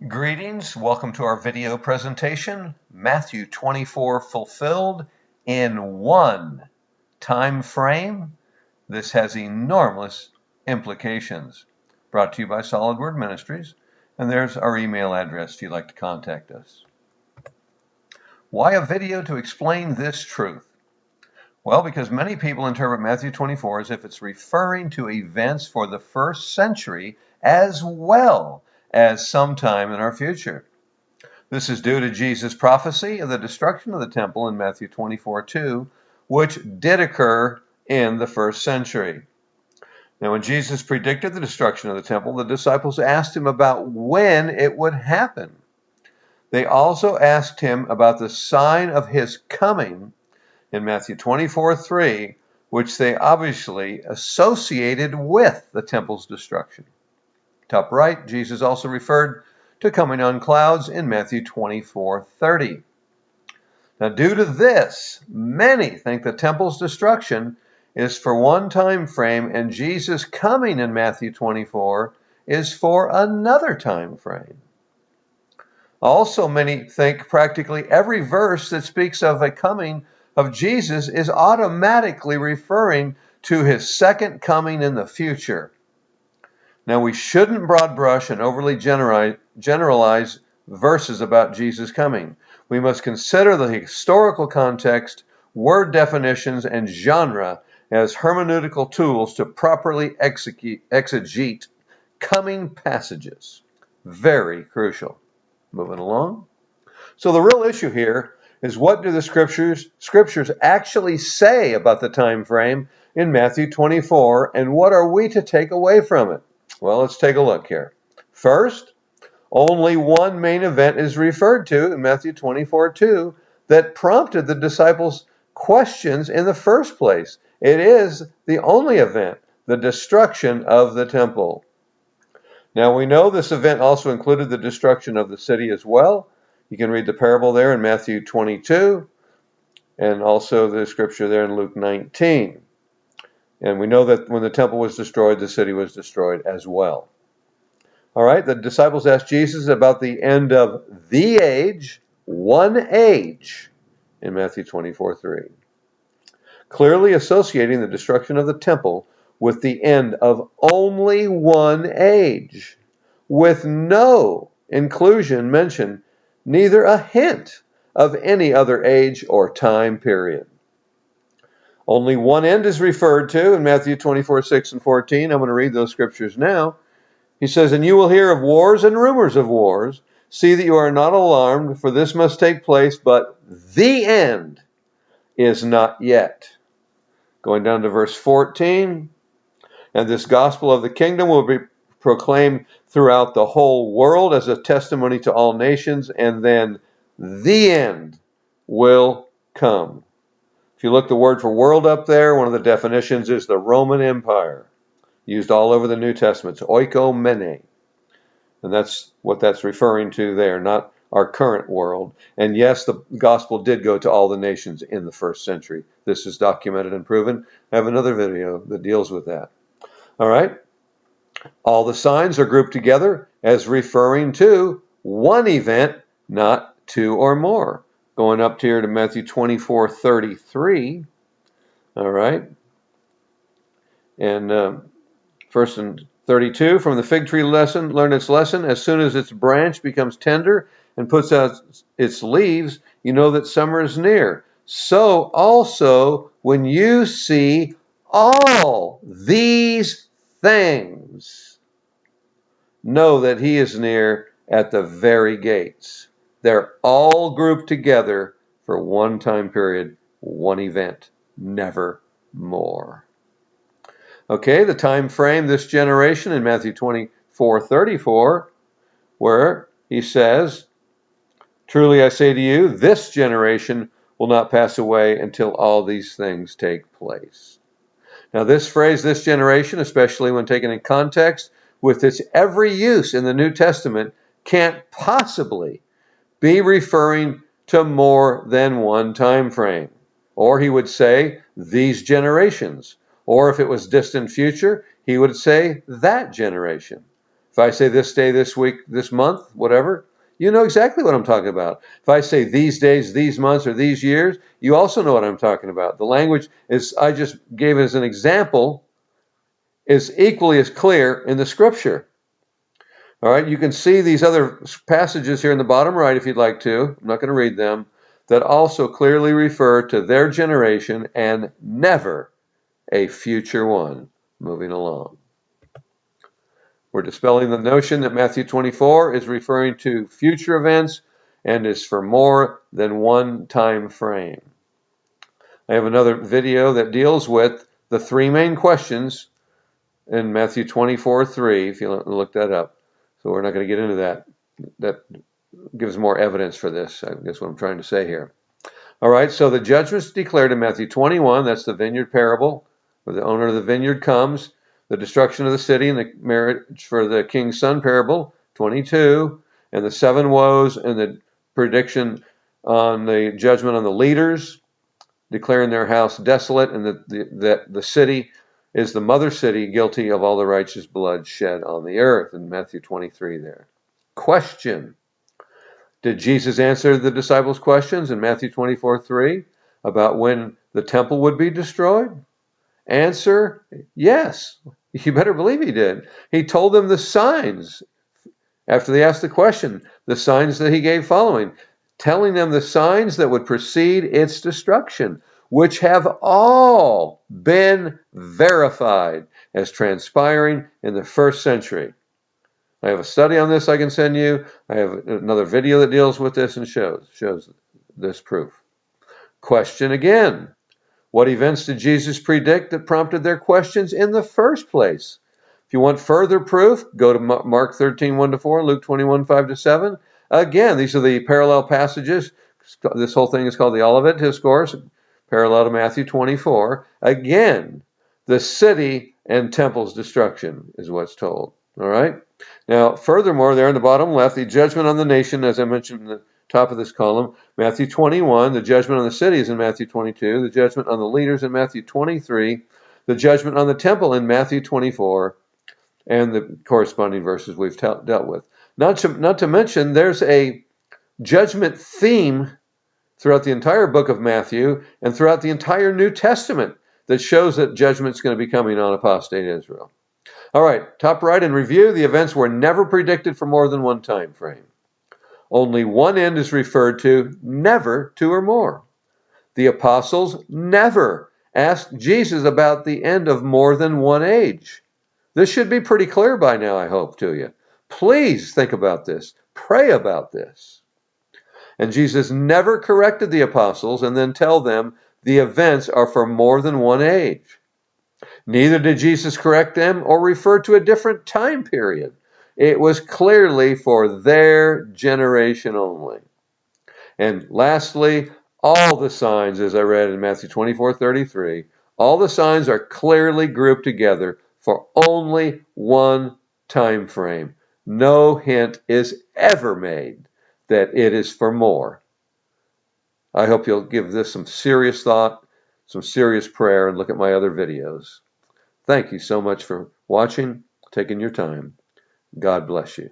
Greetings, welcome to our video presentation, Matthew 24 fulfilled in one time frame. This has enormous implications. Brought to you by Solid Word Ministries, and there's our email address if you'd like to contact us. Why a video to explain this truth? Well, because many people interpret Matthew 24 as if it's referring to events for the first century as well as sometime in our future. This is due to Jesus' prophecy of the destruction of the temple in Matthew 24:2, which did occur in the first century. Now, when Jesus predicted the destruction of the temple, the disciples asked him about when it would happen. They also asked him about the sign of his coming in Matthew 24:3, which they obviously associated with the temple's destruction. Top right, Jesus also referred to coming on clouds in Matthew 24:30. Now, due to this, many think the temple's destruction is for one time frame, and Jesus' coming in Matthew 24 is for another time frame. Also, many think practically every verse that speaks of a coming of Jesus is automatically referring to his second coming in the future. Now, we shouldn't broad brush and overly generalize verses about Jesus coming. We must consider the historical context, word definitions, and genre as hermeneutical tools to properly exegete coming passages. Very crucial. Moving along. So the real issue here is, what do the scriptures actually say about the time frame in Matthew 24, and what are we to take away from it? Well, let's take a look here. First, only one main event is referred to in Matthew 24:2 that prompted the disciples' questions in the first place. It is the only event, the destruction of the temple. Now, we know this event also included the destruction of the city as well. You can read the parable there in Matthew 22, and also the scripture there in Luke 19. And we know that when the temple was destroyed, the city was destroyed as well. All right, the disciples asked Jesus about the end of the age, one age, in Matthew 24:3, clearly associating the destruction of the temple with the end of only one age, with no inclusion mentioned, neither a hint of any other age or time period. Only one end is referred to in Matthew 24:6 and 14. I'm going to read those scriptures now. He says, "And you will hear of wars and rumors of wars. See that you are not alarmed, for this must take place, but the end is not yet." Going down to verse 14, "And this gospel of the kingdom will be proclaimed throughout the whole world as a testimony to all nations, and then the end will come." If you look the word for world up there, one of the definitions is the Roman Empire, used all over the New Testament. It's oikomene. And that's what that's referring to there, not our current world. And yes, the gospel did go to all the nations in the first century. This is documented and proven. I have another video that deals with that. All right. All the signs are grouped together as referring to one event, not two or more. Going up here to Matthew 24:33. All right. And verse 32, "From the fig tree learn its lesson. As soon as its branch becomes tender and puts out its leaves, you know that summer is near. So also, when you see all these things, know that he is near at the very gates." They're all grouped together for one time period, one event, never more. Okay, the time frame, this generation in Matthew 24:34, where he says, "Truly I say to you, this generation will not pass away until all these things take place." Now, this phrase, "this generation," especially when taken in context with its every use in the New Testament, can't possibly be referring to more than one time frame. Or he would say, "these generations." Or if it was distant future, he would say, "that generation." If I say this day, this week, this month, whatever, you know exactly what I'm talking about. If I say these days, these months, or these years, you also know what I'm talking about. The language is, I just gave as an example, is equally as clear in the scripture. All right, you can see these other passages here in the bottom right if you'd like to. I'm not going to read them. That also clearly refer to their generation and never a future one. Moving along. We're dispelling the notion that Matthew 24 is referring to future events and is for more than one time frame. I have another video that deals with the three main questions in Matthew 24:3, if you look that up. So we're not going to get into that. That gives more evidence for this, I guess what I'm trying to say here. All right, so the judgment's declared in Matthew 21. That's the vineyard parable, where the owner of the vineyard comes. The destruction of the city and the marriage for the king's son parable, 22. And the seven woes and the prediction on the judgment on the leaders, declaring their house desolate, and that the city is the mother city, guilty of all the righteous blood shed on the earth, in Matthew 23 there. Question. Did Jesus answer the disciples' questions in Matthew 24:3 about when the temple would be destroyed? Answer, yes. You better believe he did. He told them the signs after they asked the question, the signs that he gave following, telling them the signs that would precede its destruction, which have all been verified as transpiring in the first century. I have a study on this I can send you. I have another video that deals with this and shows this proof. Question again. What events did Jesus predict that prompted their questions in the first place? If you want further proof, go to Mark 13:1-4, Luke 21:5-7. Again, these are the parallel passages. This whole thing is called the Olivet Discourse, parallel to Matthew 24. Again, the city and temple's destruction is what's told. All right? Now, furthermore, there in the bottom left, the judgment on the nation, as I mentioned in the top of this column, Matthew 21, the judgment on the city is in Matthew 22, the judgment on the leaders in Matthew 23, the judgment on the temple in Matthew 24, and the corresponding verses we've dealt with. Not to mention, there's a judgment theme throughout the entire book of Matthew and throughout the entire New Testament that shows that judgment's going to be coming on apostate Israel. All right, top right in review, the events were never predicted for more than one time frame. Only one end is referred to, never two or more. The apostles never asked Jesus about the end of more than one age. This should be pretty clear by now, I hope, to you. Please think about this. Pray about this. And Jesus never corrected the apostles and then tell them the events are for more than one age. Neither did Jesus correct them or refer to a different time period. It was clearly for their generation only. And lastly, all the signs, as I read in Matthew 24:33, all the signs are clearly grouped together for only one time frame. No hint is ever made that it is for more. I hope you'll give this some serious thought, some serious prayer, and look at my other videos. Thank you so much for watching, taking your time. God bless you.